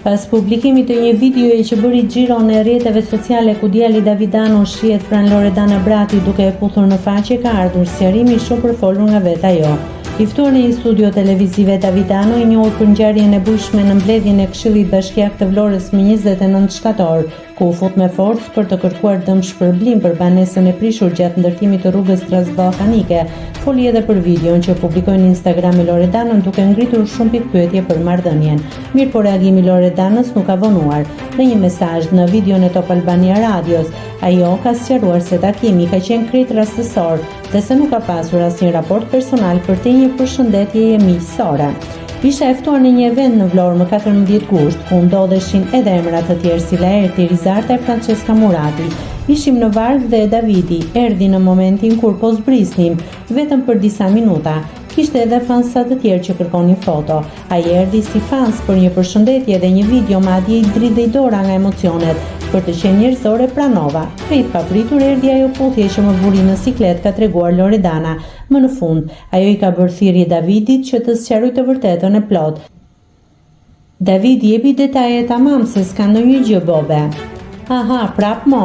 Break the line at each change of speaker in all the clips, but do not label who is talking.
Pas publikimit të një videoje që bëri xhiro në rrjeteve sociale ku djali Davidano shihet pranë Loredana Brati duke e puthur në faqe, ka ardhur sqarimi shumë përfolur nga vetë ajo. I ftuar në një studio televizive, Davidano, i njohur për ngjarjen e bujshme në mbledhjen e Këshillit Bashkiak të Vlorës më 29 shtator, ku u fut me forcë për të kërkuar dëm shpërblim për banesën e prishur gjatë ndërtimit të rrugës transballkanike, foli edhe për videon që publikoi në Instagram e Loredanën duke ngritur shumë pikpyetje për marrëdhënien. Mirë, po reagimi i Loredanës nuk ka vonuar. Në një mesazh në videon e Top Albania Radios, ajo ka sqaruar se takimi ka qenë krejt rastësor dhe se nuk ka pasur asnjë raport personal për të një përshëndetjeje miqësore. Ishte e ftuar në një event në Vlorë më 14 gusht, ku ndodheshin edhe emra të tjerë si Laerti Rizarta e Francesca Murati. Ishim në varg dhe Davidi erdhi në momentin kur po zbrisnim, vetëm për disa minuta. Kishte edhe fansa të tjerë që kërkonin foto. Ai erdhi si fans për një përshëndetje dhe një video, madje i dridhej dora nga emocionet. Për të qenë njerëzore, pranova. Prit papritur erdhi ajo puthje që më vuri në siklet, ka treguar Loredana. Më në fund, ajo i ka bërë thirrje Davidit që të sqarojë të vërtetën e plot. Davidi jepi detaje tamam se s'ka ndonjë gjë bobe. Aha, prap mo.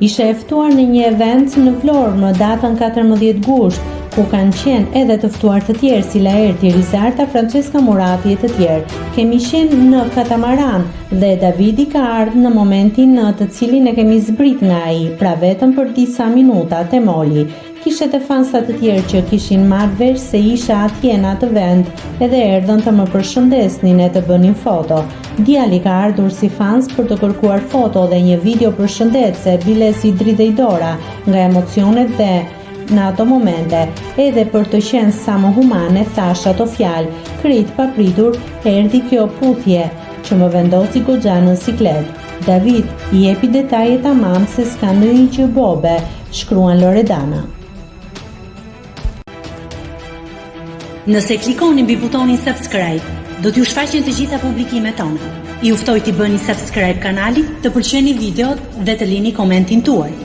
Ishe e ftuar në një event në Vlorë më datën 14 gusht, ku kanë qenë edhe të ftuar të tjerë si Laerti Rizarta, Francesca Murati e të tjerë. Kemi qenë në katamaran dhe Davidi ka ardhur në momentin në të cilin e kemi zbrit nga ai, pra vetëm për disa minuta, temoli. Kishte të fansa të tjerë që kishin marrë vesh se isha atje në atë vend, edhe erdhën të më përshëndesnin e të bënin foto. Djali ka ardhur si fans për të kërkuar foto dhe një video përshëndetse, bile si dridhej dora nga emocionet dhe në ato momente, edhe për të qenë sa më humane, thash ato fjalë, krejt papritur, erdhi kjo puthje që më vendosi goxha në siklet. David i jepi detaje tamam se s'ka ndonjë gjë bobe, shkruan Loredana.
Nëse klikoni mbi butonin subscribe, do t'ju shfaqen të gjitha publikimet tona. Ju ftoj t'i bëni subscribe kanalit, të pëlqeni videot dhe të lini komentin tuaj.